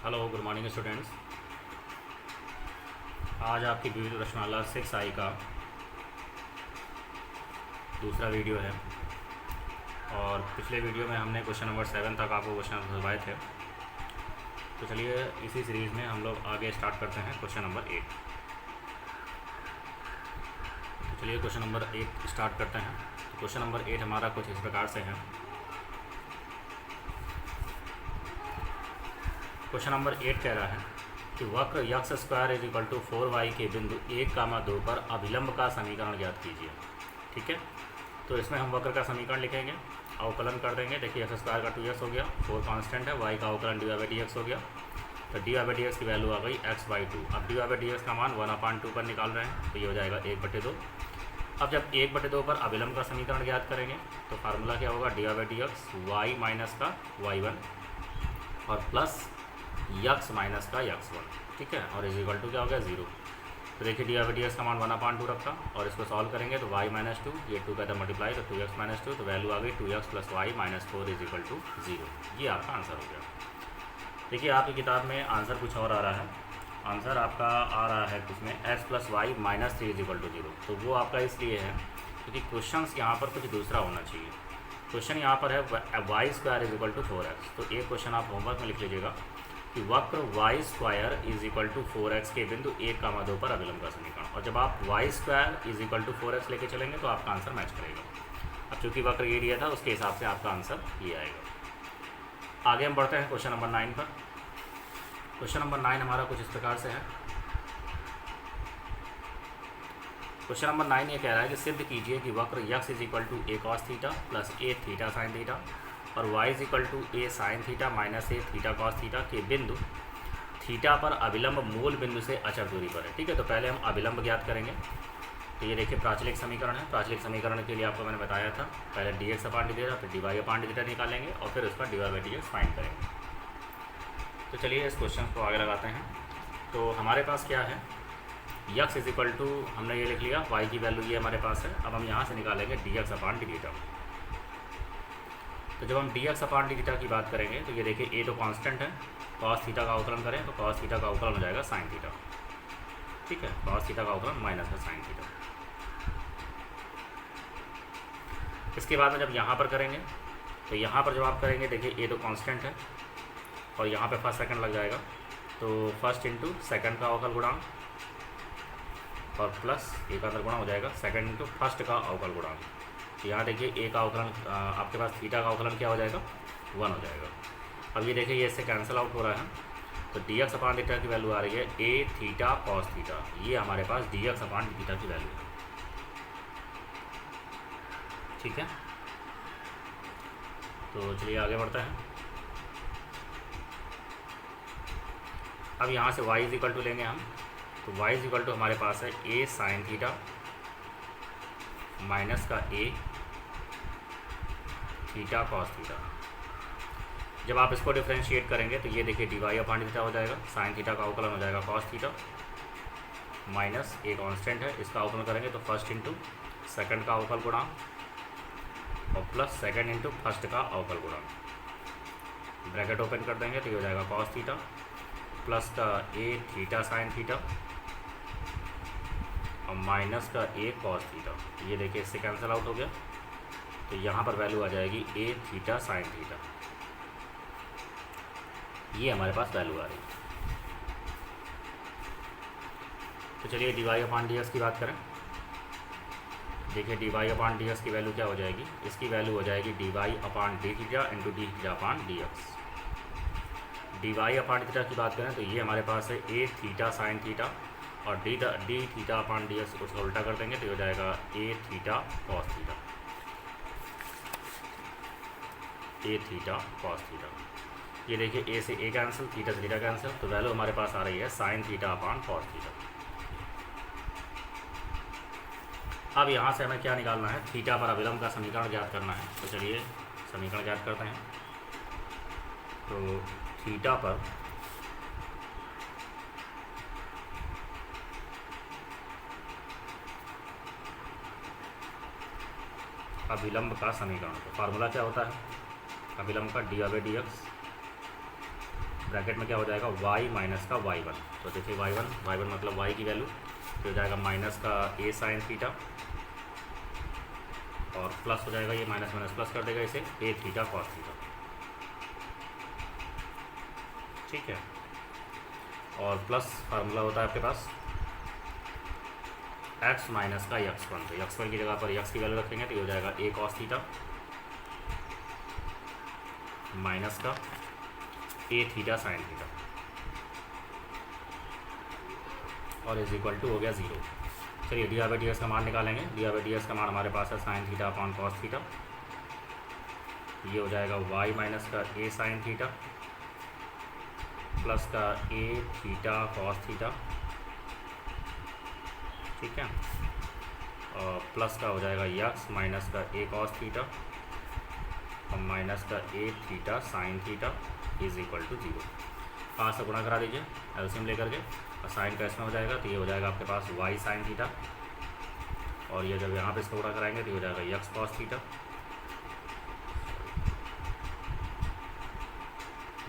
Hello, good morning students. आज आपकी video रचनाला 6 आई का दूसरा वीडियो है। और पिछले वीडियो में हमने क्वेश्चन नंबर 7 तक आपको क्वेश्चन सुनवाए थे। तो चलिए इसी सीरीज़ में हम लोग आगे स्टार्ट करते हैं क्वेश्चन नंबर 8। तो चलिए क्वेश्चन नंबर 8 स्टार्ट करते हैं। तो क्वेश्चन नंबर 8 हमारा कुछ इस प्रकार से है। क्वेश्चन नंबर 8 कह रहा है कि वक्र x square is equal to 4y के बिंदु 1, 2 पर अभिलंब का समीकरण ज्ञात कीजिए। ठीक है, तो इसमें हम वक्र का समीकरण लिखेंगे, अवकलन कर देंगे। देखिए एक्स स्क्वायर का 2x हो गया, 4 कांस्टेंट है, y का अवकलन dy/dx हो गया। तो dy/dx की वैल्यू आ गई x/2। अब dy/dx का मान 1/2 पर निकाल रहे हैं, तो ये हो जाएगा 1/2। अब जब 1/2 पर अभिलंब का समीकरण ज्ञात करेंगे तो फार्मूला क्या होगा, dy/dx y माइनस का y1 और प्लस यक्स माइनस का यक्स1। ठीक है, और इज इक्वल टू क्या हो गया 0। तो देखिए dy/dx का मान 1/2 रखा और इसको सॉल्व करेंगे तो y-2, ये 2 का था मल्टीप्लाई, तो 2x-2, तो वैल्यू आ गई 2x + y-4 is equal to 0। ये आपका आंसर हो गया। देखिए आपकी किताब में आंसर कुछ और आ रहा है। आंसर आपका आ रहा है उसमें x + y-3 is equal to 0। तो वो आपका इसलिए है क्योंकि क्वेश्चंस यहाँ पर कुछ दूसरा होना चाहिए। क्वेश्चन यहाँ पर है y² is equal to 4x। तो एक क्वेश्चन आप होमवर्क में लिख लीजिएगा कि वक्र y² is equal to 4x के बिंदु 1, 2 पर अभिलंब का समीकरण। और जब आप y² is equal to 4x लेके चलेंगे तो आपका आंसर मैच करेगा। अब चूंकि वक्र ये दिया था उसके हिसाब से आपका आंसर ये आएगा। आगे हम बढ़ते हैं क्वेश्चन नंबर 9 पर। क्वेश्चन नंबर 9 हमारा कुछ इस प्रकार से है। क्वेश्चन नंबर 9 ये कह रहा है कि सिद्ध कीजिए कि वक्र x is equal to a cos theta plus a theta sine theta और y is equal to a sine theta minus a theta cos theta के बिंदु थीटा पर अभिलंब मूल बिंदु से अचर दूरी पर है। ठीक है, तो पहले हम अभिलंब ज्ञात करेंगे। तो ये देखिए प्राचलिक समीकरण है। प्राचलिक समीकरण के लिए आपको मैंने बताया था पहले dx/dt फिर dy/dt निकालेंगे और फिर उसका dy/dx फाइंड करेंगे। तो चलिए इस क्वेश्चन को आगे लगाते हैं। तो हमारे पास क्या है, यक्स इज इक्वल टू हमने ये लिख लिया, y की वैल्यू ये हमारे पास है। अब हम यहाँ से निकालेंगे dx/dθ। तो जब हम dx/dθ की बात करेंगे तो ये देखिए a तो कांस्टेंट है, cos थीटा का अवकलन करें तो cos थीटा का अवकलन हो जाएगा sin थीटा। ठीक है, cos थीटा का अवकलन माइनस है sin थीटा। इसके बाद में जब यहाँ पर करेंगे तो यहाँ पर जब आप करेंगे देखिए a तो कांस्टेंट है और यहाँ पे फर्स्ट सेकंड लग जाएगा, तो फर्स्ट इंटू सेकंड का अवकल गुणांक और प्लस a का गुणा हो जाएगा सेकंड इंटू फर्स्ट का अवकल गुणांक। तो यहाँ देखिए a का अवकलन आपके पास थीटा का अवकलन क्या हो जाएगा 1 हो जाएगा। अब ये देखिए ये इससे कैंसिल आउट हो रहा है, तो dx/dθ की वैल्यू आ रही है a थीटा कॉस थीटा। ये हमारे पास dx/dθ की वैल्यू है। ठीक है, तो चलिए आगे बढ़ते हैं। अब यहाँ से y इज इक्वल टू लेंगे हम, तो y इज इक्वल टू हमारे पास है a साइन थीटा माइनस का a थीटा कॉस थीटा। जब आप इसको डिफ्रेंशिएट करेंगे तो ये देखिए dy/dθ हो जाएगा, साइन थीटा का अवकलन हो जाएगा cos theta minus a constant है, इसका अवकलन करेंगे तो फर्स्ट इंटू सेकंड का अवकल गुणांक और प्लस सेकंड इंटू फर्स्ट का अवकल गुणांक। ब्रैकेट ओपन कर देंगे तो ये हो जाएगा कॉस थीटा प्लस का a थीटा साइन थीटा और माइनस का a कॉस थीटा। ये देखिए इससे कैंसिल आउट हो गया, तो यहाँ पर वैल्यू आ जाएगी a थीटा साइन थीटा। ये हमारे पास वैल्यू आ रही है। तो चलिए dy/dx की बात करें। देखिए dy/dx की वैल्यू क्या हो जाएगी, इसकी वैल्यू हो जाएगी dy/dθ इंटू dθ/dx। dy/dθ की बात करें तो ये हमारे पास है a थीटा साइन थीटा और dθ/dx उसका उल्टा कर देंगे तो हो जाएगा a theta cos theta, a theta cos theta. ये देखिए a से a कैंसिल, थीटा से थीटा कैंसिल, तो वैल्यू हमारे पास आ रही है साइन थीटा/कॉस थीटा। अब यहाँ से हमें क्या निकालना है, थीटा पर अभिलंब का समीकरण ज्ञात करना है। तो चलिए समीकरण ज्ञात करते हैं। तो थीटा पर अभिलंब का समीकरण, तो फार्मूला क्या होता है अभिलंब का, dy/dx ब्रैकेट में क्या हो जाएगा y माइनस का y1। तो देखिए y1 मतलब y की वैल्यू, तो हो जाएगा माइनस का a साइन थीटा और प्लस हो जाएगा, ये माइनस माइनस प्लस कर देगा इसे, a थीटा कॉस थीटा। ठीक है, और प्लस फार्मूला होता है आपके पास x माइनस का x1। तो x1 की जगह पर x की वैल्यू रखेंगे तो ये हो जाएगा a कॉस थीटा माइनस का a थीटा साइन थीटा और इज इक्वल टू हो गया 0। चलिए D R by D x का मान निकालेंगे। D R by D x का मान हमारे पास है sine theta upon cos theta, ये हो जाएगा y माइनस का a साइन थीटा प्लस का a थीटा कॉस थीटा। ठीक है, और प्लस का हो जाएगा x माइनस का a कॉस थीटा और माइनस का a theta sine theta is equal to 0। 5 से गुणा करा दीजिए एलसीएम लेकर के, और साइन का इसमें हो जाएगा तो ये हो जाएगा आपके पास y साइन थीटा, और ये जब यहाँ पे इसको गुणा कराएंगे तो ये हो जाएगा x cos theta,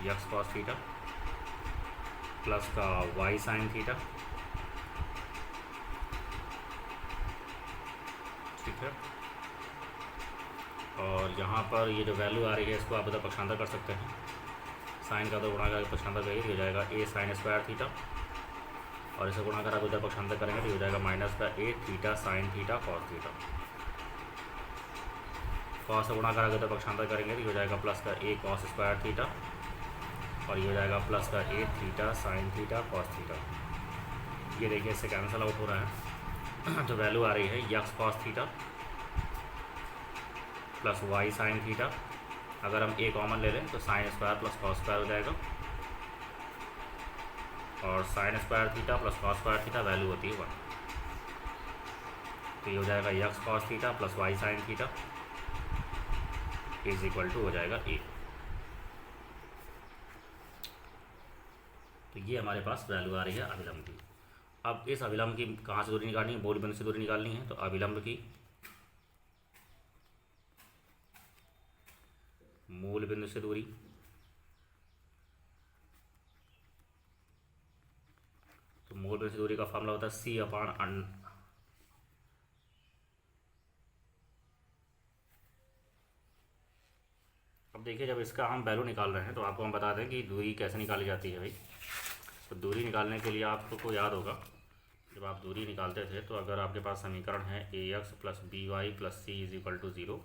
x cos theta plus का y साइन थीटा। ठीक है, और यहाँ पर ये जो वैल्यू आ रही है इसको आप उधर पक्षांतर कर सकते हैं, साइन का तो गुणा करके पक्षांतर करिए तो हो जाएगा a साइन स्क्वायर थीटा, और इसे गुणा कर आप उधर पक्षांतर करेंगे तो हो जाएगा माइनस का a theta sine theta cos theta. Cos से गुणा कर उधर पक्षांतर करेंगे तो हो जाएगा प्लस का a कॉस स्क्वायर थीटा, और ये हो जाएगा प्लस का a theta sine theta cos theta. ये देखिए इससे कैंसिल आउट हो रहा है तो वैल्यू आ रही है x cos theta plus y sine theta. अगर हम a कॉमन ले लें तो sine square plus cos square हो जाएगा, और sine square theta plus cos square theta value होती है 1। तो ये हो जाएगा x cos theta plus y sine theta is equal to हो जाएगा a। तो ये हमारे पास वैल्यू आ रही है अभिलंब की। अब इस अभिलंब की कहाँ से दूरी निकालनी है, मूल बिंदु से दूरी निकालनी है। तो अभिलंब की मूल बिंदु से दूरी, तो मूल बिंदु से दूरी का फॉर्मूला होता है c अपॉन अब देखिए जब इसका हम वैल्यू निकाल रहे हैं तो आपको हम बता दें कि दूरी कैसे निकाली जाती है भाई। तो दूरी निकालने के लिए आपको याद होगा जब आप दूरी निकालते थे तो अगर आपके पास समीकरण है ax प्लस B Y plus C is equal to 0,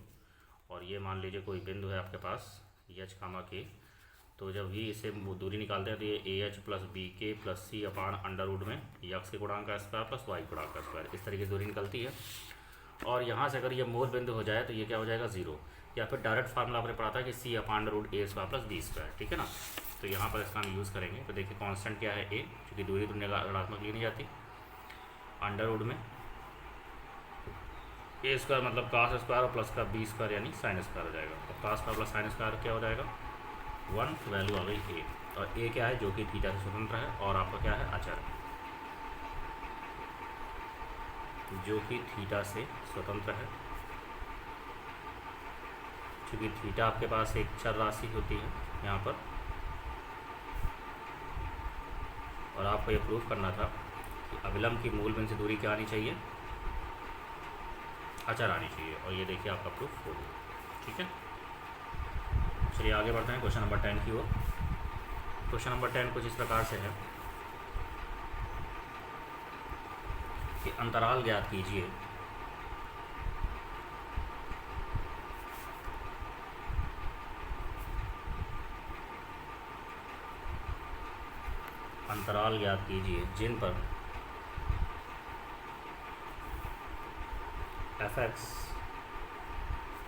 और ये मान लीजिए कोई बिंदु है आपके पास एच कामा के, तो जब भी इसे दूरी निकालते हैं तो ये ए एच प्लस बी के प्लस सी अपान अंडर रूट में यक्स के गुणांक का स्क्वायर प्लस वाई गुणांक का स्क्वायर, इस तरीके से दूरी निकलती है। और यहाँ से अगर ये मूल बिंदु हो जाए तो ये क्या हो जाएगा 0, या फिर डायरेक्ट फार्मूला आपने पढ़ा था कि सी अपान अंडर रूट ए स्क्वायर प्लस बी स्क्वायर। ठीक है ना, तो यहाँ पर इसका हम यूज़ करेंगे। तो देखिए कॉन्स्टेंट क्या है ए, क्योंकि दूरी तो ऋणात्मक ली नहीं जाती, अंडर रूट में ए स्क्वायर मतलब कास स्क्वायर और प्लस का बी स्क्वायर यानी साइन स्क्वायर हो जाएगा। तो cos square plus sine square क्या हो जाएगा 1, वैल्यू आ गई ए, और ए क्या है जो कि थीटा से स्वतंत्र है, और आपका क्या है अचर जो कि थीटा से स्वतंत्र है। क्योंकि थीटा आपके पास एक चर राशि होती है यहाँ पर, और आपको ये प्रूफ करना था कि अभिलंब की मूल बिंदु से दूरी क्या आनी चाहिए, अचर आनी चाहिए, और ये देखिए आपका प्रूफ हो गया। ठीक है, चलिए आगे बढ़ते हैं क्वेश्चन नंबर 10 की ओर। क्वेश्चन नंबर 10 कुछ इस प्रकार से है कि अंतराल ज्ञात कीजिए अंतराल ज्ञात कीजिए जिन पर f(x)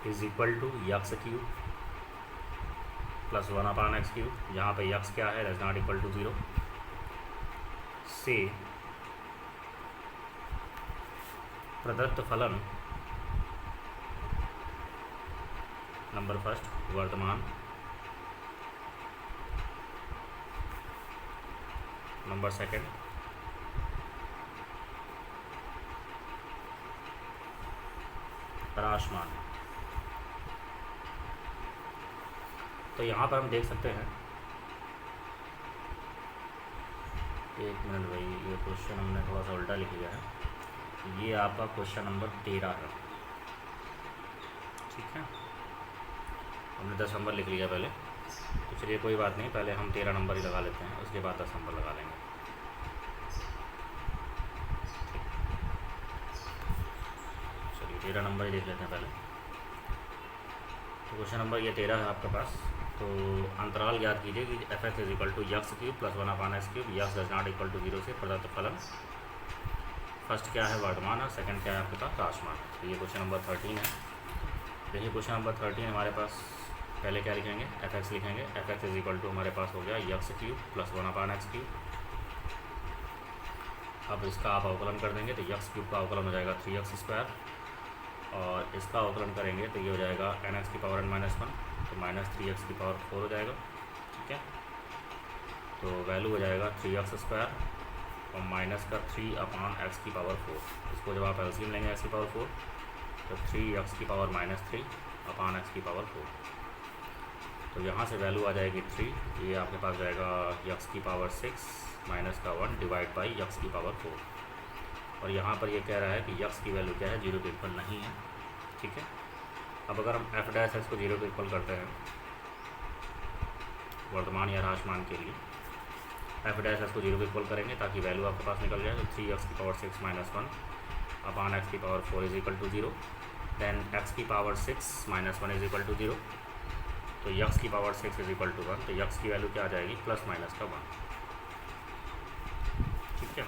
is equal to x cube plus 1/x3, जहाँ पे यक्स क्या है दैट नॉट इक्वल टू 0, से प्रदत्त फलन नंबर फर्स्ट वर्तमान, नंबर सेकंड प्रकाशमान। तो यहाँ पर हम देख सकते हैं एक मिनट भाई, ये क्वेश्चन हमने थोड़ा सा उल्टा लिख लिया है। ये आपका क्वेश्चन नंबर 13 है, ठीक है। हमने 10 नंबर लिख लिया पहले, तो चलिए कोई बात नहीं, पहले हम 13 नंबर ही लगा लेते हैं, उसके बाद 10 नंबर लगा लेंगे। चलिए 13 नंबर ही देख लेते हैं पहले। तो क्वेश्चन नंबर ये 13 है आपके पास। तो अंतराल ज्ञात कीजिए कि F X is equal to x cube plus 1/x³ x does not equal to 0 से प्रदत्त फलन। फर्स्ट क्या है, वर्तमान, और सेकंड क्या है आपके पास, राशमान। तो ये क्वेश्चन नंबर 13 है। देखिए क्वेश्चन नंबर 13 हमारे पास, पहले क्या लिखेंगे, एफ एक्स लिखेंगे। F X is equal to हमारे पास हो गया यक्स क्यूब प्लस 1/x³। अब इसका आप अवकलन कर देंगे तो यक्स क्यूब का अवकलन हो जाएगा 3x², और इसका अवकलन करेंगे तो ये हो जाएगा nx की पावर n-1, तो -3x⁴ हो जाएगा, ठीक है। तो वैल्यू हो जाएगा 3x² और माइनस का 3/x⁴। इसको जब आप एलसीएम लेंगे x⁴, तो 3x⁻³ तो यहाँ से वैल्यू आ जाएगी 3, ये आपके पास जाएगा x⁻6 माइनस का 1 डिवाइड बाई x⁴। और यहाँ पर ये कह रहा है कि x की वैल्यू क्या है, 0 के इक्वल नहीं है, ठीक है। अब अगर हम f' को 0 के इक्वल करते हैं वर्तमान या राशमान के लिए, f' को 0 के इक्वल करेंगे ताकि वैल्यू आपके पास निकल जाए। तो 3x⁻6 minus 1/x⁴ is equal to 0, then x⁻6 minus 1 is equal to 0, तो x⁻6 इज इक्वल टू 1, तो x की वैल्यू क्या आ जाएगी, प्लस माइनस का 1, ठीक है।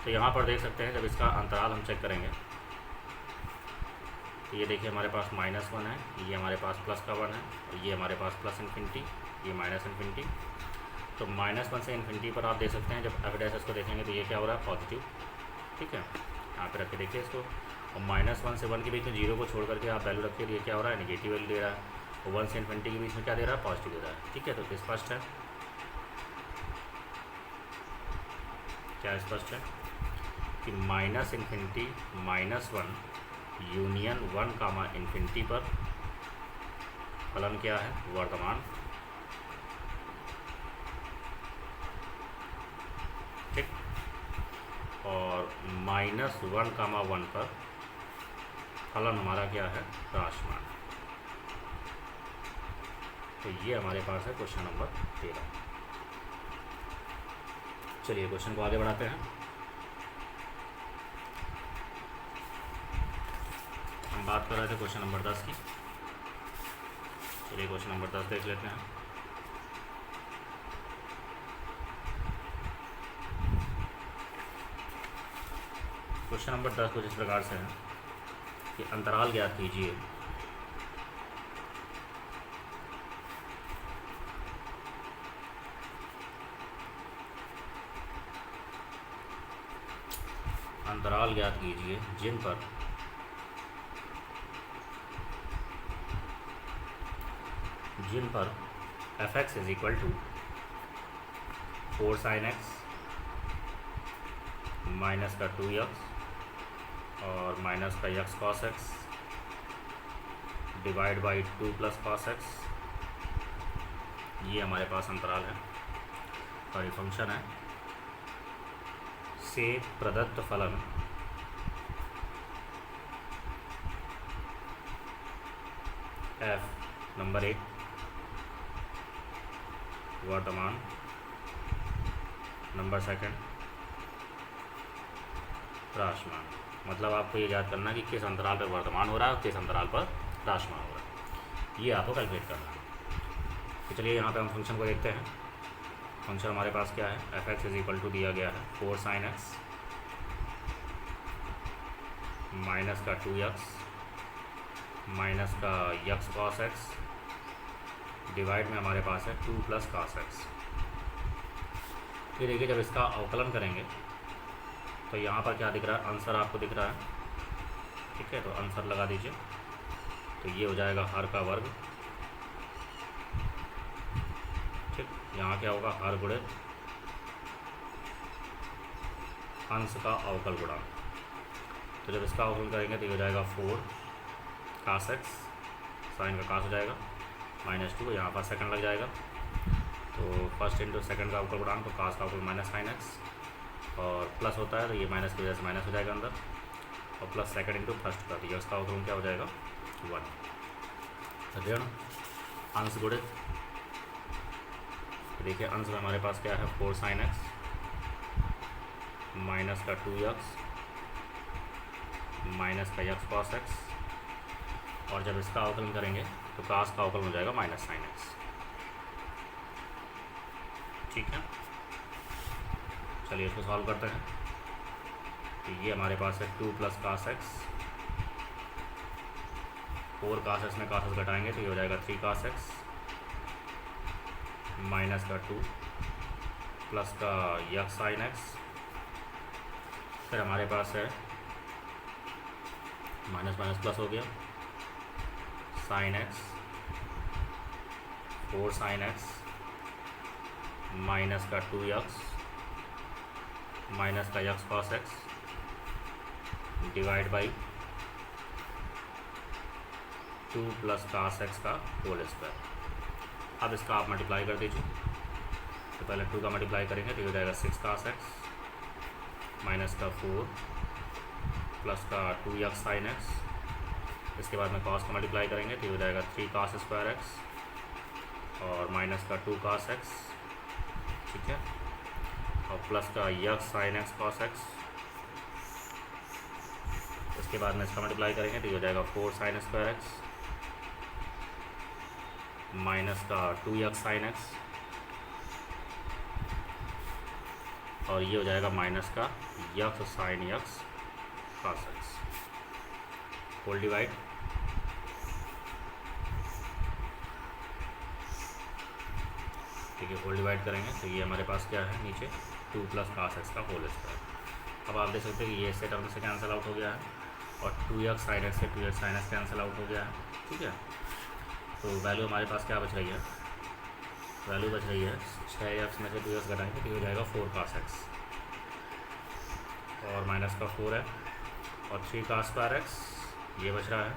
तो यहाँ पर देख सकते हैं, जब इसका अंतराल हम चेक करेंगे तो ये देखिए हमारे पास -1 है, ये हमारे पास प्लस का 1 है, और ये हमारे पास प्लस इन्फिनिटी, ये माइनस इन्फिनिटी। तो -1 से इन्फिनिटी पर आप देख सकते हैं, जब f' को देखेंगे तो ये क्या हो रहा है, पॉजिटिव, ठीक है। यहाँ पे रख के देखिए इसको, और -1 से 1 के बीच में 0 को छोड़ करके आप वैल्यू रखिए, ये क्या हो रहा है, नेगेटिव वैल्यू दे रहा है। और 1 से इन्फिनिटी के बीच में क्या दे रहा है, पॉजिटिव दे रहा है, ठीक है। तो स्पष्ट है, क्या स्पष्ट है कि -∞ -1 यूनियन 1, पर फलन क्या है, वर्तमान, ठीक। और -1, पर फलन हमारा क्या है, राशमान। तो ये हमारे पास है क्वेश्चन नंबर 13। चलिए क्वेश्चन को आगे बढ़ाते हैं। हम बात कर रहे थे क्वेश्चन नंबर 10 की। चलिए क्वेश्चन नंबर 10 देख लेते हैं। क्वेश्चन नंबर 10 कुछ इस प्रकार से है कि अंतराल ज्ञात कीजिए अंतराल ज्ञात कीजिए जिन पर f(x) is equal to 4 sin x minus का 2x और माइनस का x cos x divide by 2 plus cos x, ये हमारे पास अंतराल है और ये फंक्शन है से प्रदत्त फलन f नंबर 1 वर्तमान, नंबर 2 राशमान। मतलब आपको ये याद करना कि किस अंतराल पर वर्तमान हो रहा है और किस अंतराल पर राशमान हो रहा है, ये आपको कैलकुलेट करना है। तो चलिए यहाँ पे हम फंक्शन को देखते हैं। फंक्शन हमारे पास क्या है, f(x) इज इक्वल टू दिया गया है 4 sin x माइनस का 2x माइनस का x cos x डिवाइड में हमारे पास है 2 प्लस cos x। ये देखिए जब इसका अवकलन करेंगे तो यहाँ पर क्या दिख रहा है, आंसर आपको दिख रहा है, ठीक है। तो आंसर लगा दीजिए, तो ये हो जाएगा हर का वर्ग, ठीक। यहाँ क्या होगा, हर गुणे अंश का अवकल गुणा। तो जब इसका अवकलन करेंगे तो ये हो जाएगा 4 cos x, साइन का cos हो जाएगा, -2 यहाँ पर सेकंड लग जाएगा, तो तो फर्स्ट इंटू सेकंड का अवकल गुणांक, तो कास का अवकल माइनस साइन एक्स, और प्लस होता है तो ये माइनस की वजह से माइनस हो जाएगा अंदर, और प्लस सेकंड इंटू फर्स्ट का, तो इसका अवकलन क्या हो जाएगा 1। ऋण अंश गुणित, देखिए अंश में हमारे पास क्या है 4 साइन एक्स माइनस का 2x माइनस का x कॉस एक्स, और जब इसका अवकलन करेंगे तो कास का अवकलन हो जाएगा माइनस साइन एक्स। ठीक है, चलिए इसको सॉल्व करते हैं। तो ये हमारे पास है 2 plus cos x, 4 cos x में कास एक्स घटाएंगे तो ये हो जाएगा 3 कास एक्स माइनस का 2 प्लस का यक्स साइन एक्स, फिर हमारे पास है माइनस माइनस प्लस हो गया sine X 4 sine X minus का 2x माइनस का x cos X divide by 2 plus cos x का होल स्क्वायर। अब इसका आप मल्टीप्लाई कर दीजिए, तो पहले 2 का मल्टीप्लाई करेंगे तो ये हो जाएगा 6 कास एक्स माइनस का 4 प्लस का 2x साइन एक्स, इसके बाद में कॉस का मल्टीप्लाई करेंगे तो ये हो जाएगा 3 कास स्क्वायर एक्स और माइनस का 2 कास एक्स। ठीक है, और प्लस का x sine x cos x, इसके बाद में इसका मल्टीप्लाई करेंगे तो ये हो जाएगा 4 साइन स्क्वायर एक्स माइनस का 2x साइन एक्स, और ये हो जाएगा माइनस का x sine x cos x whole divide. ठीक है, होल डिवाइड करेंगे तो ये हमारे पास क्या है नीचे 2 प्लस कास एक्स का होल स्क्वायर। अब आप देख सकते हैं कि ये इससे टर्म से कैंसिल आउट हो गया है और 2x साइन एक्स से 2x sine x cancel out हो गया है। ठीक है, तो वैल्यू हमारे पास क्या बच रही है, वैल्यू बच रही है 6x में से 2x घटाएंगे तो ये हो जाएगा 4 कास एक्स और माइनस का 4 है और 3 कास स्क्वायर एक्स ये बच रहा है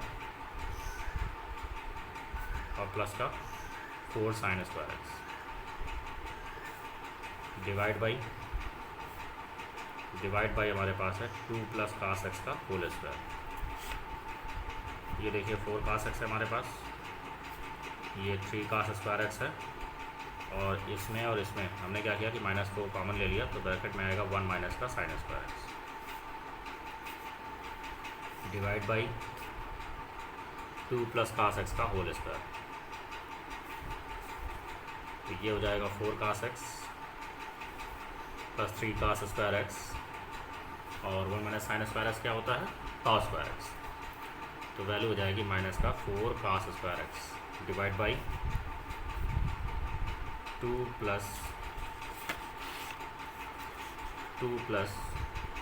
और प्लस का 4 sign square x divide by हमारे पास है 2 प्लस कास एक्स का होल स्क्वायर। ये देखिए 4 कास एक्स है हमारे पास, ये 3 कास स्क्वायर एक्स है और इसमें हमने क्या किया कि माइनस को कॉमन ले लिया तो ब्रैकेट में आएगा 1 माइनस का sine square x divide by 2 plus cos x का होल स्क्वायर। तो ये हो जाएगा 4 cos x plus 3 cos square x और 1 माइनस साइन स्क्वायर एक्स क्या होता है कॉस स्क्वायर एक्स, तो वैल्यू हो जाएगी माइनस का 4 cos square x divide by 2 plus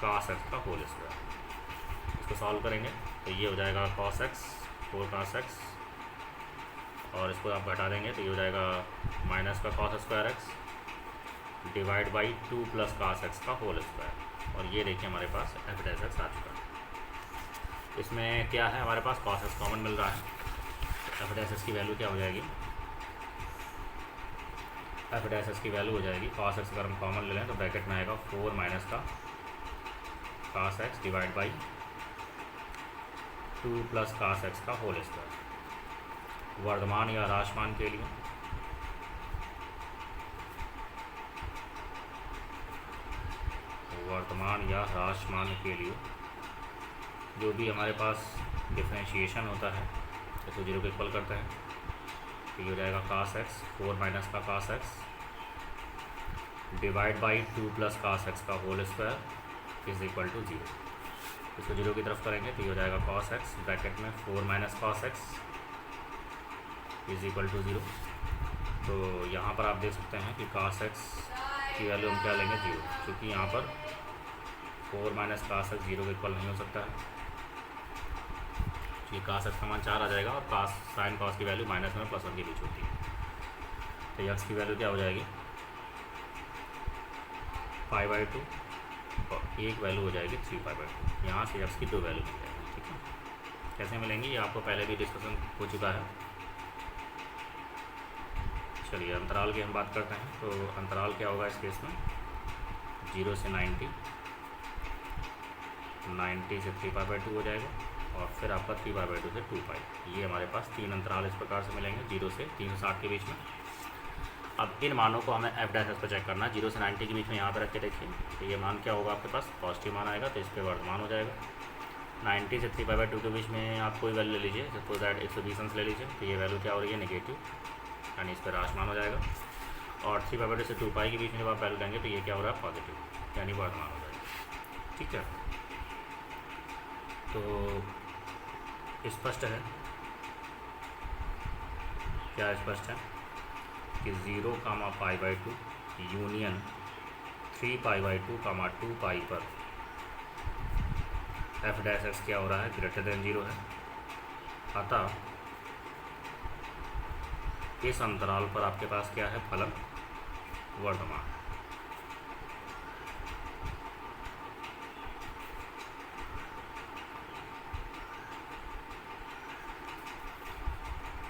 cos x का होल स्क्वायर। इसको सॉल्व करेंगे तो ये हो जाएगा कॉस एक्स 4 कास एक्स और इसको आप घटा देंगे तो ये हो जाएगा माइनस का cos square x divide by 2 plus cos x का होल स्क्वायर, और ये देखिए हमारे पास एफ डैश एक्स आ चुका है। इसमें क्या है हमारे पास कॉस एक्स कॉमन मिल रहा है, एफ डैश एक्स की वैल्यू क्या हो जाएगी, एफ डैश एक्स की वैल्यू हो जाएगी कॉस एक्स अगर हम कॉमन ले लें तो ब्रैकेट में आएगा 4 माइनस का cos x divide by 2 plus cos x का होल स्क्वायर। वर्धमान या ह्रासमान के लिए जो भी हमारे पास डिफरेंशिएशन होता है इसको 0 के इक्वल करते हैं तो ये हो जाएगा कास एक्स 4 माइनस का cos x divide by 2 plus cos x का whole square is equal to 0। इसको 0 की तरफ करेंगे तो ये हो जाएगा कॉस एक्स ब्रैकेट में 4 minus cos X is equal to 0। तो यहाँ पर आप देख सकते हैं कि कास एक्स की वैल्यू हम क्या लेंगे 0, क्योंकि यहाँ पर 4 माइनस कास एक्स 0 के इक्वल नहीं हो सकता है, ये कास एक्स का मान 4 आ जाएगा और कास साइन कॉस की वैल्यू माइनस में +1 के बीच होती है। तो यक्स की वैल्यू क्या हो जाएगी 5/2 और एक वैल्यू हो जाएगी 3/2। यहाँ से यक्स की 2 वैल्यू मिल जाएगी। ठीक है, कैसे मिलेंगी ये आपको पहले भी डिस्कशन हो चुका है। चलिए अंतराल की हम बात करते हैं। तो अंतराल क्या होगा इस केस में, 0 से 90, 90 से 3π/2 हो जाएगा, और फिर आपका 3π/2 से 2π। ये हमारे पास 3 अंतराल इस प्रकार से मिलेंगे 0 से 360 के बीच में। अब इन मानों को हमें f' पर चेक करना है। 0 से 90 के बीच में यहाँ पर रख के देखिए, तो ये मान क्या होगा आपके पास, पॉजिटिव मान आएगा, तो इस पर वर्तमान हो जाएगा। 90 से 3π/2 के बीच में आप कोई वैल्यू ले लीजिए, सपोज दैट 120 अंश ले लीजिए, तो ये वैल्यू क्या हो रही है, नेगेटिव, यानी इस पर राशमान हो जाएगा। और 3π/2 से 2π के बीच में जब आप वैल्यू लेंगे तो ये क्या हो रहा है, पॉजिटिव, यानी वर्तमान हो जाएगा। ठीक है, तो स्पष्ट है, क्या स्पष्ट है कि 0, π/2 यूनियन 3π/2, 2π पर f' क्या हो रहा है, ग्रेटर देन 0 है। अतः इस अंतराल पर आपके पास क्या है, फलन वर्तमान।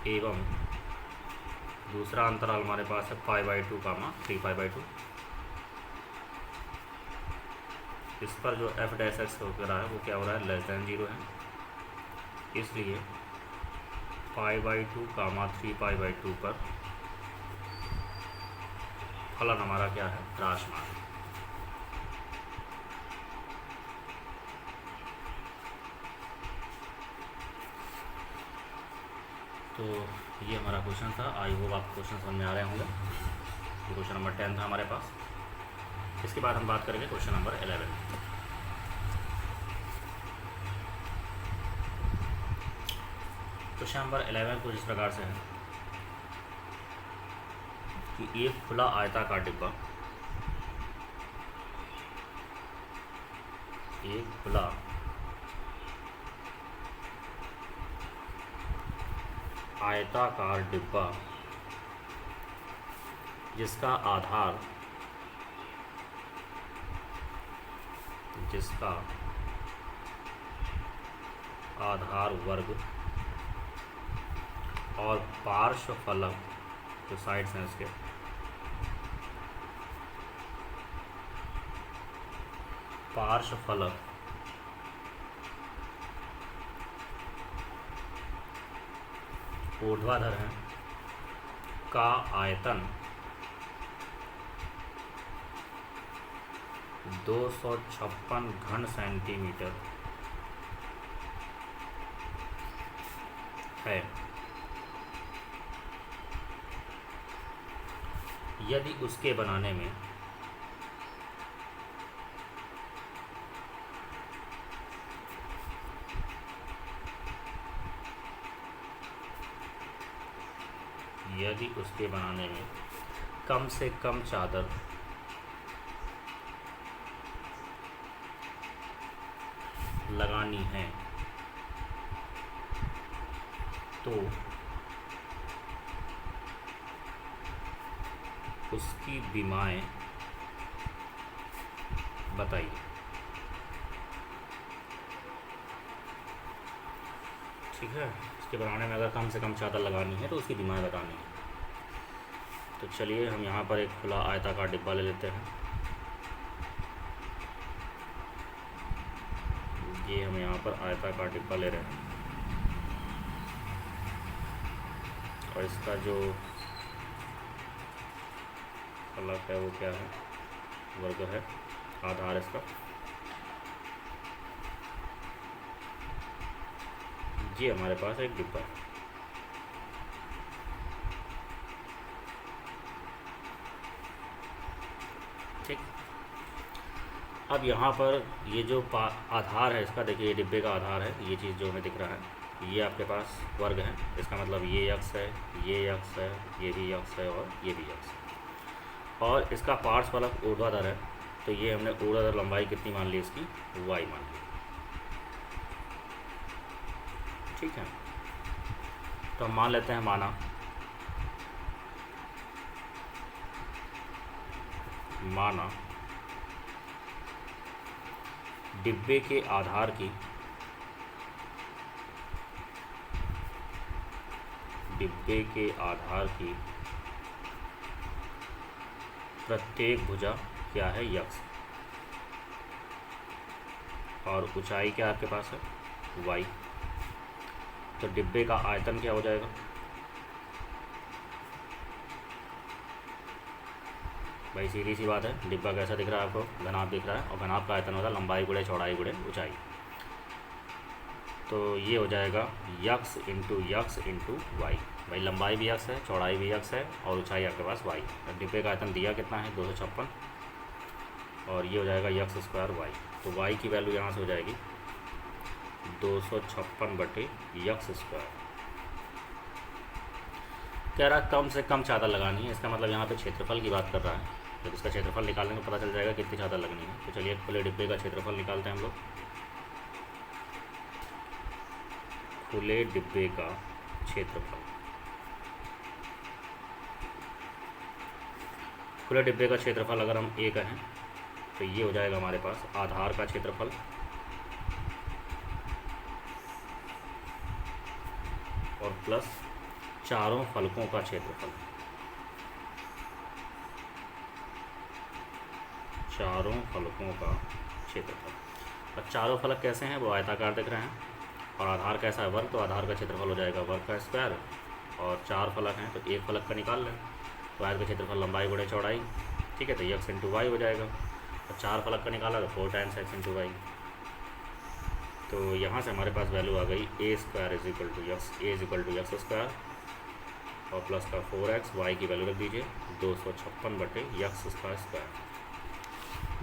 एवं दूसरा अंतराल हमारे पास है π/2, 3π/2। इस पर जो f' वगैरह है वो क्या हो रहा है, लेस देन 0 है। इसलिए π/2, 3π/2 पर फलन हमारा क्या है, राशमान। तो ये हमारा क्वेश्चन था। आई होप आपको क्वेश्चन समझ में आ रहे होंगे। ये क्वेश्चन नंबर 10 था हमारे पास। इसके बाद हम बात करेंगे क्वेश्चन नंबर 11। क्वेश्चन नंबर 11 कुछ इस प्रकार से है कि एक खुला आयताकार डिब्बा, एक खुला आयताकार डिब्बा जिसका आधार वर्ग और पार्श्व फलक जो साइड्स हैं उसके पार्श्व फलक ऊर्ध्वाधर हैं का आयतन 256 घन सेंटीमीटर है। यदि उसके बनाने में कम से कम चादर लगानी है तो उसकी बीमाएं बताइए। ठीक है, इसके बनाने में अगर कम से कम चादर लगानी है तो उसकी बीमाएं बतानी है। तो चलिए हम यहाँ पर एक खुला आयताकार डिब्बा ले लेते हैं। ये हम यहाँ पर आयताकार डिब्बा ले रहे हैं और इसका जो फलक है वो क्या है, वर्ग है, आधार इसका। ये हमारे पास एक डिब्बा है। ठीक, अब यहाँ पर ये जो आधार है इसका, देखिए ये डिब्बे का आधार है, ये चीज़ जो हमें दिख रहा है ये आपके पास वर्ग है। इसका मतलब ये अक्ष है, ये अक्ष है, ये भी अक्ष है और ये भी अक्ष है। और इसका पार्श्व फलक ऊर्ध्वाधर है, तो ये हमने ऊर्ध्वाधर लंबाई कितनी मान ली, इसकी y मान ली। ठीक है, तो हम मान लेते हैं, माना डिब्बे के आधार की प्रत्येक भुजा क्या है, यक्स, और ऊंचाई क्या आपके पास है, वाई। तो डिब्बे का आयतन क्या हो जाएगा, भाई सीधी सी बात है, डिब्बा कैसा दिख रहा है आपको, घनाभ दिख रहा है, और घनाभ का आयतन होता है लंबाई गुणे चौड़ाई गुणे ऊंचाई। तो ये हो जाएगा यक्स इंटू वाई। भाई लंबाई भी यक्स है, चौड़ाई भी यक्स है, और ऊंचाई आपके पास वाई। डिब्बे का आयतन दिया कितना है, 256, और ये हो जाएगा यक्स स्क्वायर वाई। तो वाई की वैल्यू यहाँ से हो जाएगी 256/यक्स स्क्वायर। कह रहा कम से कम चादर लगानी है, इसका मतलब यहाँ पे क्षेत्रफल की बात कर रहा है। जब इसका क्षेत्रफल निकालने को पता चल जाएगा कितनी चादर लगनी है। तो चलिए खुले डिब्बे का क्षेत्रफल निकालते हैं हम लोग। खुले डिब्बे का क्षेत्रफल, खुले डिब्बे का क्षेत्रफल अगर हम ए कहें तो ये हो जाएगा हमारे पास आधार का क्षेत्रफल और प्लस चारों फलकों का क्षेत्रफल। चारों फलकों का क्षेत्रफल। अब चारों फलक कैसे हैं, वो आयताकार दिख रहे हैं, और आधार कैसा है, वर्ग। तो आधार का क्षेत्रफल हो जाएगा वर्ग का स्क्वायर, और चार फलक हैं तो एक फलक का निकाल लें। तो आयत का क्षेत्रफल लंबाई गुणे चौड़ाई, ठीक है, तो यक्स इंटू वाई हो जाएगा। और चार फलक का निकाला तो 4 टाइम्स एक्स इंटू वाई। तो यहाँ से हमारे पास वैल्यू आ गई a square is equal to x, a is equal to x square और प्लस का 4x, वाई की वैल्यू रख दीजिए 256/यक्स स्क्वायर स्क्वायर।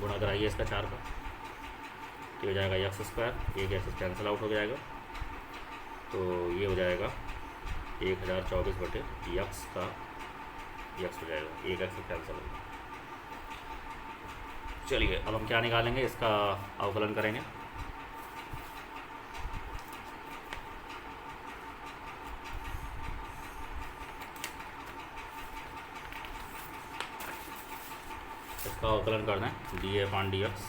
गुणा कराइए इसका 4 का, तो हो जाएगा यक्स स्क्वायर, एक एक्स कैंसिल आउट हो जाएगा, तो ये हो जाएगा 1024/यक्स का यक्स हो जाएगा, एक एक्स कैंसिल होगा। चलिए अब हम क्या निकालेंगे, इसका अवकलन करेंगे। इसका अवकलन करना है dA/dx,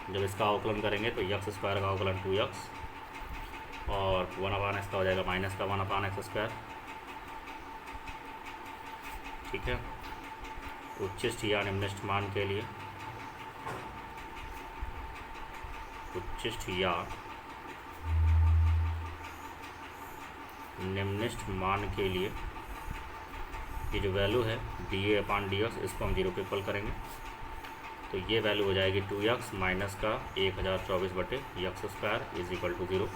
जब इसका अवकलन करेंगे तो यक्स स्क्वायर का अवकलन 2x और 1/x का हो जाएगा माइनस का 1/x स्क्वायर, ठीक है। उच्चिष्ट या निम्निष्ठ मान के लिए, उच्चिष्ट या निम्निष्ठ मान के लिए ये जो वैल्यू है dA/dx, इसको हम 0 पे इक्वल करेंगे। तो ये वैल्यू हो जाएगी 2x माइनस का 1024/यक्स स्क्वायर इज इक्वल टू 0।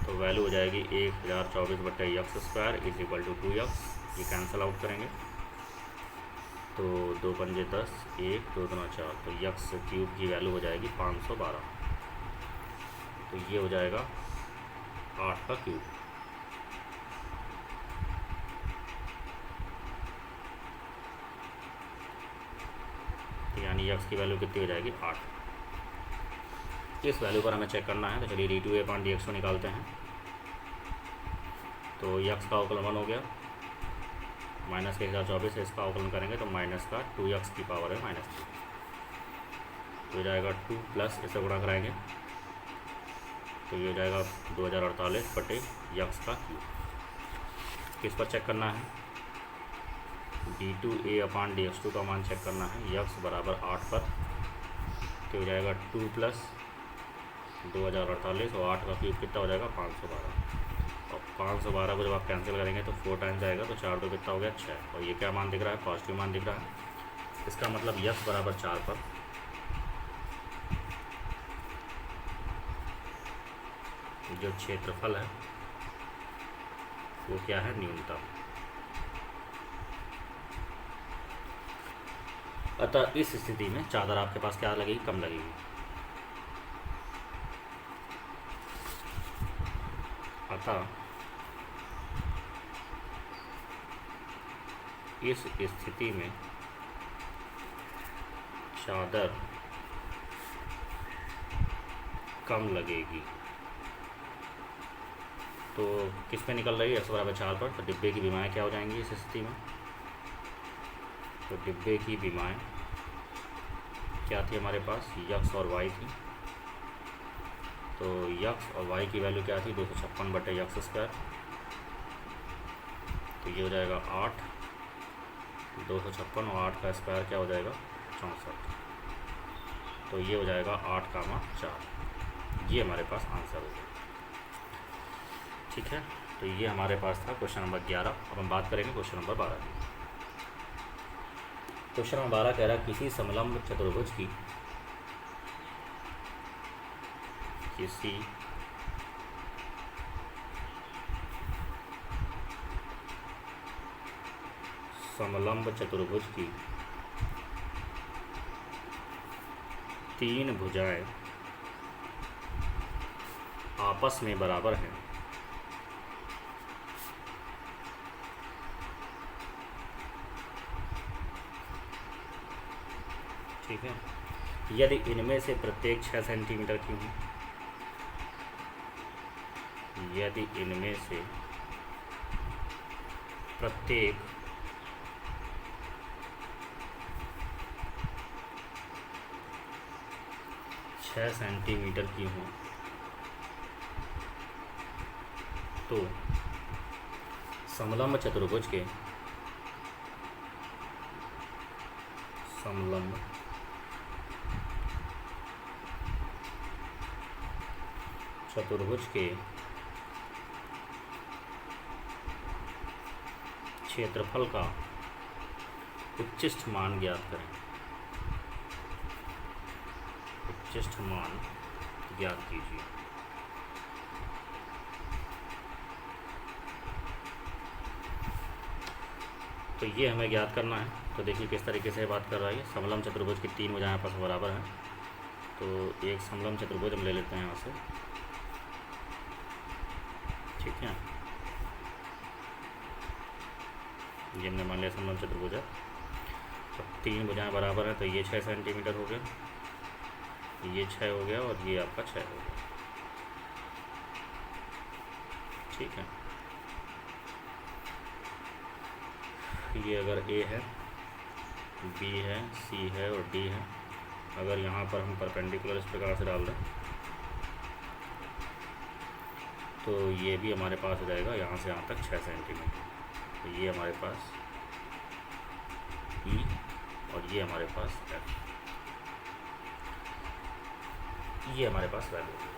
तो वैल्यू हो जाएगी 1024/यक्स square is equal to 2x, ये कैंसिल आउट करेंगे तो 2 पंजे 10, 1 2 दूना 4, तो यक्स क्यूब की वैल्यू हो जाएगी 512। तो ये हो जाएगा 8 का क्यूब। तो यानी यक्स की वैल्यू कितनी हो जाएगी 8। इस वैल्यू पर हमें चेक करना है, तो चलिए d2A/dx को निकालते हैं। तो यक्स का अवकलन 1 हो गया, माइनस के 1024 से इसका अवकलन करेंगे तो माइनस का 2x की पावर है -3, तो हो जाएगा 2 प्लस इसे गुणा कराएंगे तो ये हो जाएगा 2048/यक्स का क्यूब। किस पर चेक करना है, d2A/dx2 का मान चेक करना है, यक्स बराबर 8 पर, तो हो जाएगा 2 प्लस 2048 और 8 का क्यूब कितना हो जाएगा 512, और 512 को जब आप कैंसिल करेंगे तो 4 टाइम्स आएगा, तो 4 तो कितना हो गया 6, और ये क्या मान दिख रहा है, पॉजिटिव मान दिख रहा है। इसका मतलब यक्स बराबर 4 पर जो क्षेत्रफल है वो क्या है, न्यूनतम। अतः इस स्थिति में चादर आपके पास क्या लगेगी, कम लगेगी। अतः इस स्थिति में चादर कम लगेगी। तो किस पे निकल रही है, x बराबर 4 पर, तो डिब्बे की विमाएँ क्या हो जाएंगी इस स्थिति में, तो डिब्बे की विमाएँ क्या थी हमारे पास, यक्स और वाई थी। तो यक्स और वाई की वैल्यू क्या थी, 256/यक्स स्क्वायर तो ये हो जाएगा 8, 256 और 8 का स्क्वायर क्या हो जाएगा 64। तो ये हो जाएगा 8,4। ये हमारे पास आंसर हो गया। ठीक है, तो ये हमारे पास था क्वेश्चन नंबर 11। अब हम बात करेंगे क्वेश्चन नंबर 12 की। क्वेश्चन नंबर 12 कह रहा है किसी समलंब चतुर्भुज की तीन भुजाएं आपस में बराबर हैं। ठीक है, यदि इनमें से प्रत्येक 6 सेंटीमीटर की हो, यदि इनमें से प्रत्येक 6 सेंटीमीटर की हो तो समलंब चतुर्भुज के क्षेत्रफल का उच्चिष्ट मान ज्ञात करें। उच्चिष्ट मान ज्ञात कीजिए। तो ये हमें ज्ञात करना है। तो देखिए किस तरीके से बात कर रहा है। समलंब चतुर्भुज की तीन भुजाएं आपस में बराबर हैं। तो एक समलंब चतुर्भुज हम ले लेते हैं यहाँ से। ठीक है, ये हमने मान लिया समलंब चतुर्भुज है। तो तीन भुजाएं बराबर हैं, तो ये 6 सेंटीमीटर हो गया, ये 6 हो गया और ये आपका 6 हो गया। ठीक है, ये अगर ए है, बी है, सी है और डी है, अगर यहाँ पर हम परपेंडिकुलर इस प्रकार से डाल दें तो ये भी हमारे पास हो जाएगा यहाँ से यहाँ तक 6 सेंटीमीटर। तो ये हमारे पास ई और ये हमारे पास एफ, ये हमारे पास वैल्यू है।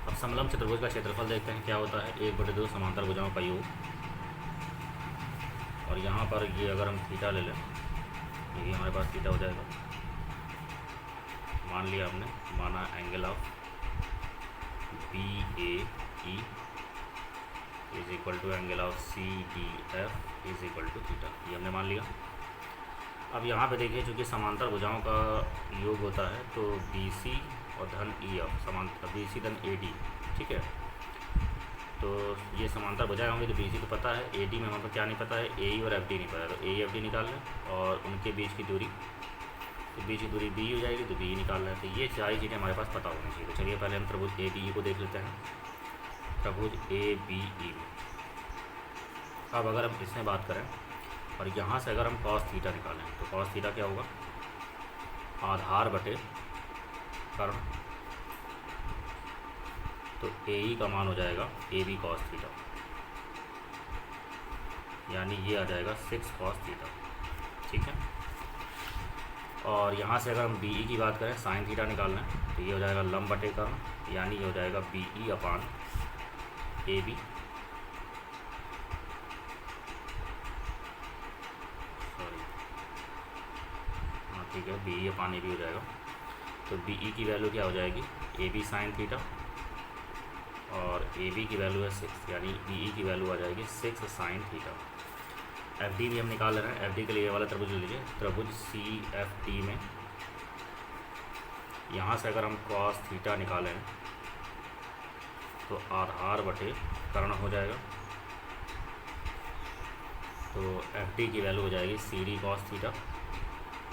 अब समलंब चतुर्भुज का क्षेत्रफल देखते हैं क्या होता है। 1/2 समांतर भुजाओं का योग, और यहाँ पर ये अगर हम थीटा ले लें, ये हमारे पास थीटा हो जाएगा। मान लिया हमने, माना angle of BAE is equal to angle of CDF is equal to theta, ये हमने मान लिया। अब यहाँ पे देखिए, चूँकि समांतर भुजाओं का योग होता है तो BC और धन EF समांतर, BC धन AD। ठीक है, तो ये समांतर भुजाएं होंगी तो BC तो पता है, AD में हमारे को क्या नहीं पता है, AE और FD नहीं पता है। तो AE FD निकाल लें और उनके बीच की दूरी, तो बीच की दूरी B हो जाएगी, तो BE निकाल लें। तो ये सारी चीज़ें हमारे पास पता होनी चाहिए। तो चलिए पहले हम त्रिभुज ABE को देख लेते हैं। त्रिभुज ABE में अब अगर हम इसमें बात करें और यहाँ से अगर हम cos थीटा निकालें तो cos थीटा क्या होगा, आधार बटे कर्ण। तो AE का मान हो जाएगा AB cos थीटा, यानी ये आ जाएगा 6 cos थीटा। ठीक है, और यहाँ से अगर हम BE की बात करें, sin थीटा निकालना है, तो ये हो जाएगा लंब बटे कर्ण, यानी ये हो जाएगा BE अपान AB। सॉरी, हाँ ठीक है, BE अपान AB हो जाएगा। तो BE की वैल्यू क्या हो जाएगी, AB sin थीटा, और AB की वैल्यू है 6, यानी BE की वैल्यू आ जाएगी 6 sin थीटा। FD भी हम निकाल रहे हैं। FD के लिए ये वाला त्रिभुज लीजिए, त्रिभुज CFD में यहाँ से अगर हम cos थीटा निकालें तो आधार बटे कर्ण हो जाएगा। तो FD की वैल्यू हो जाएगी CD cos थीटा,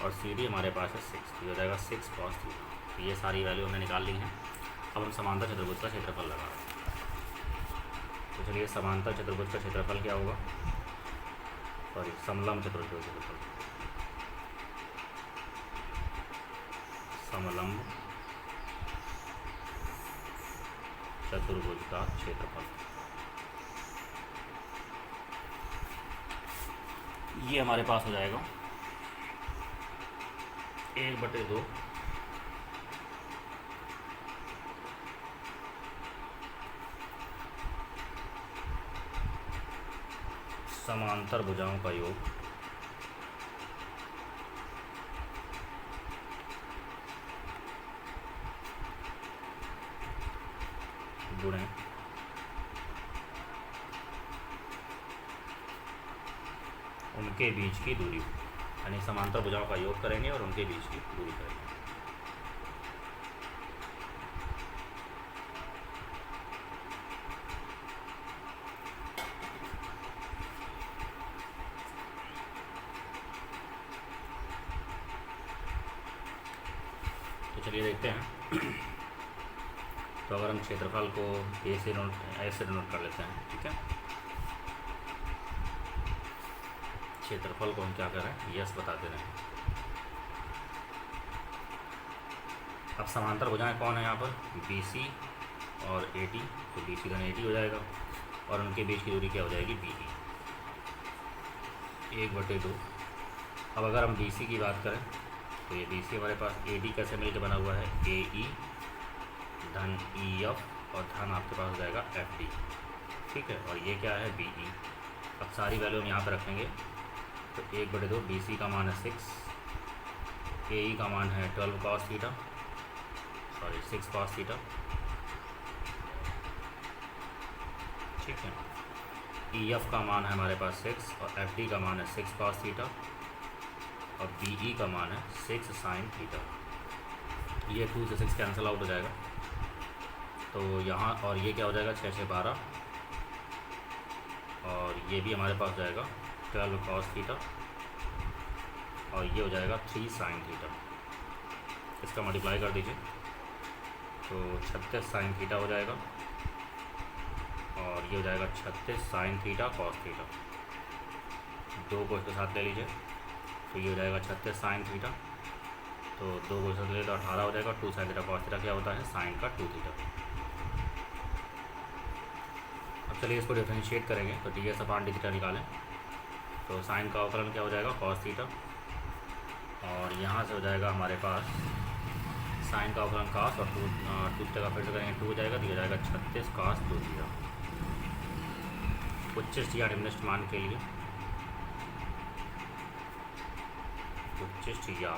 और CD हमारे पास है 6, ये हो जाएगा 6 cos थीटा। तो ये सारी वैल्यू हमने निकाल ली हैं। अब हम समांतर चतुर्भुज का क्षेत्रफल लगा रहे हैं। तो चलिए, समांतर चतुर्भुज का क्षेत्रफल क्या होगा, सॉरी समलंब चतुर्भुज का क्षेत्रफल, समलंब चतुर्भुज का क्षेत्रफल। ये हमारे पास हो जाएगा 1/2 समांतर भुजाओं का योग गुणे उनके बीच की दूरी, यानी समांतर भुजाओं का योग करेंगे और उनके बीच की दूरी करेंगे। तो चलिए देखते हैं। तो अगर हम क्षेत्रफल को ऐसे डिनोट कर लेते हैं, ठीक है। क्षेत्रफल को हम क्या कर रहे हैं, यस बता दे रहे हैं। अब समांतर भुजाएं कौन है यहाँ पर, BC और AD। तो BC धन AD हो जाएगा और उनके बीच की दूरी क्या हो जाएगी, BE, 1/2। अब अगर हम BC की बात करें तो ये BC हमारे पास AD कैसे मिलकर बना हुआ है, AE धन EF और धन आपके पास हो जाएगा FD, ठीक है। और ये क्या है, BE। अब सारी वैल्यू हम यहाँ पर रखेंगे। तो 1/2 BC का मान है 6, AE का मान है 12 cos theta, sorry 6 cos theta, ठीक है। EF का मान है हमारे पास 6 और FD का मान है 6 cos थीटा और BE का मान है 6 sin थीटा। ये 2 से 6 कैंसिल आउट हो जाएगा। तो यहाँ और ये क्या हो जाएगा, 6 से 12 और ये भी हमारे पास जाएगा 12 cos थीटा और ये हो जाएगा 3 sin थीटा। इसका मल्टीप्लाई कर दीजिए तो 36 sin थीटा हो जाएगा और ये हो जाएगा 36 sin थीटा cos थीटा। 2 को इसके साथ ले लीजिए तो ये हो जाएगा 36 sin थीटा। तो 2 को इसके साथ ले तो 18 हो जाएगा। 2 sin थीटा cos थीटा क्या होता है, साइन का 2 थीटा। अब चलिए इसको डिफरेंशिएट करेंगे। तो ds अपान डी थीटा निकालें तो साइन का अवकलन क्या हो जाएगा, cos थीटा, और यहाँ से हो जाएगा हमारे पास साइन का अवकलन cos और 2 थीटा का फिर से करेंगे 2 हो जाएगा, तो ये हो जाएगा 36 cos 2 थीटा। उच्चिष्ट या निम्निष्ट मान के लिए उच्चिष्ट या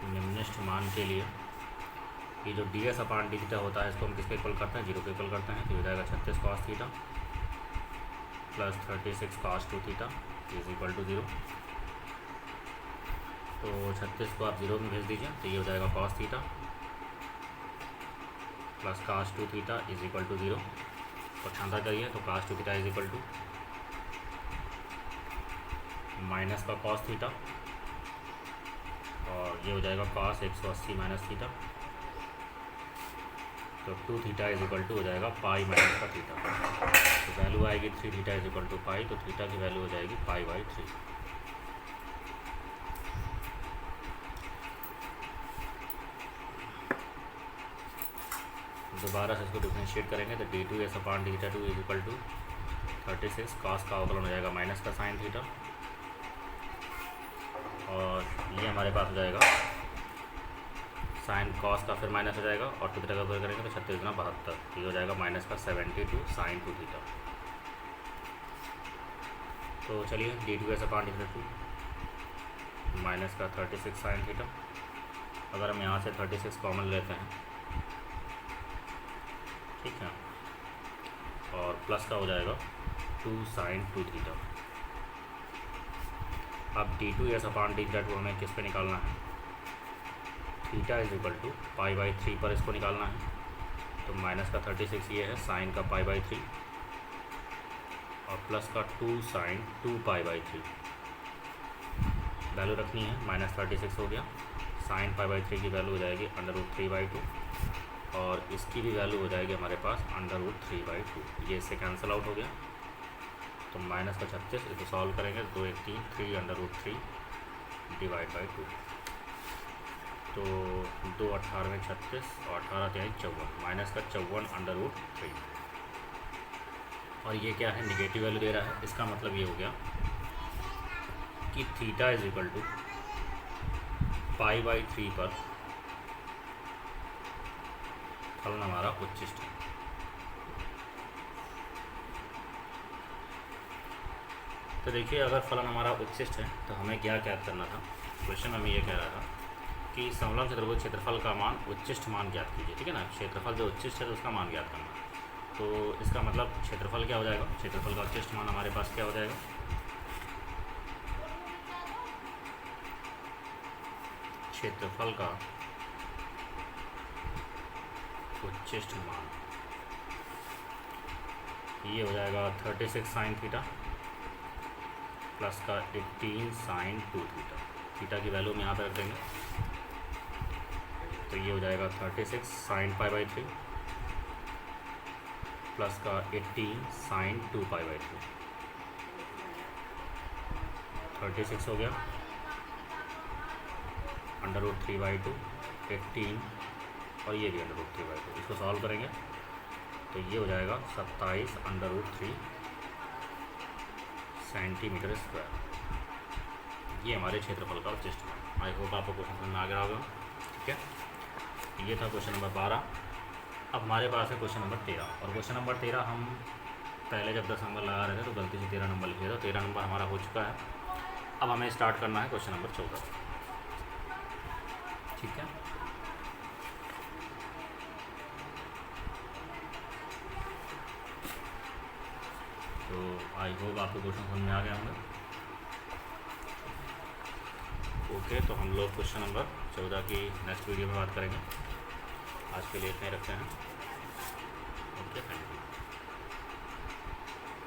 निम्निष्ट मान के लिए ये जो ds अपान डी थीटा होता है इसको हम किसके इक्वल करते हैं, 0 के इक्वल करते हैं। तो हो जाएगा 36 cos theta plus 36 cos 2 theta is equal to 0। तो 36 को आप 0 में भेज दीजिए तो ये हो जाएगा cos theta plus cos 2 theta is equal to 0। तो क्षमता करिए तो cos 2 theta is equal to minus का cos थीटा और ये हो जाएगा cos 180 माइनस थीटा। तो 2 थीटा इज इक्वल टू हो जाएगा पाई माइनस का थीटा। तो वैल्यू आएगी 3 थीटा इज इक्वल टू पाई। तो थीटा की वैल्यू हो जाएगी π/3। दोबारा से इसको डिफरेंशिएट करेंगे तो d2s upon D theta 2 is equal to 36 cos का अवकलन हो जाएगा माइनस का साइन थीटा और ये हमारे पास हो जाएगा साइन कॉस का फिर माइनस हो जाएगा और 2 थीटा का ऊपर करेंगे तो 36 गुना 72, ये हो जाएगा माइनस का 72 sin 2 थीटा। तो चलिए d2s upon D theta 2 minus का 36 sin थीटा। अगर हम यहाँ से 36 कॉमन लेते हैं, ठीक है, और प्लस का हो जाएगा 2 sin 2 थीटा। अब d2s अपान डी थीटा 2 हमें किस पे निकालना है, थीटा इज इक्वल टू π/3 पर इसको निकालना है। तो माइनस का 36 ये है साइन का π/3 और प्लस का 2 sin 2π/3 वैल्यू रखनी है। माइनस 36 हो गया, साइन π/3 की वैल्यू हो जाएगी √3/2 और इसकी भी वैल्यू हो जाएगी हमारे पास √3/2। ये इससे कैंसिल आउट हो गया। तो माइनस का 36 इसको सॉल्व करेंगे 2 1 3 3 √3 डिवाइड बाई 2। तो 2 18 में 36 और 18 त्याई 54, माइनस का 54/√3। और ये क्या है, निगेटिव वैल्यू दे रहा है। इसका मतलब ये हो गया कि थीटा इज इक्वल टू π/3 पर फलन हमारा उच्चिष्ट है। तो देखिए, अगर फलन हमारा उच्चिष्ट है तो हमें क्या ज्ञात करना था। क्वेश्चन हमें ये कह रहा था कि समलंब चतुर्भुज क्षेत्रफल का मान उच्चिष्ट मान ज्ञात कीजिए, ठीक है ना। क्षेत्रफल जो उच्चिष्ट है तो उसका मान ज्ञात करना। तो इसका मतलब क्षेत्रफल क्या हो जाएगा, क्षेत्रफल का उच्चिष्ट मान हमारे पास क्या हो जाएगा, क्षेत्रफल का उच्चिष्ट मान ये हो जाएगा 36 साइन थीटा प्लस का 18 साइन 2 थीटा। थीटा की वैल्यू हम यहाँ पर रख देंगे, तो ये हो जाएगा 36 साइन π/3 प्लस का 18 साइन 2π/3। 36 हो गया, √3/2, 18 और ये भी √3/2। इसको सॉल्व करेंगे तो ये हो जाएगा 27/√3 सेंटीमीटर स्क्वायर। ये हमारे क्षेत्रफल का उच्चिष्ट मान। आई होप आपको क्वेश्चन समझ में आ गया होगा, ठीक है। ये था क्वेश्चन नंबर 12। अब हमारे पास है क्वेश्चन नंबर 13। और क्वेश्चन नंबर 13 हम पहले जब 10 नंबर लगा रहे थे तो गलती से 13 नंबर लिख लिया था। 13 नंबर हमारा हो चुका है। अब हमें स्टार्ट करना है क्वेश्चन नंबर 14, ठीक है। तो आई होप आपको क्वेश्चन समझ में आ गया होंगे। ओके, तो हम लोग क्वेश्चन नंबर 14 की नेक्स्ट वीडियो में बात करेंगे। आज के लिए इतने रखते हैं।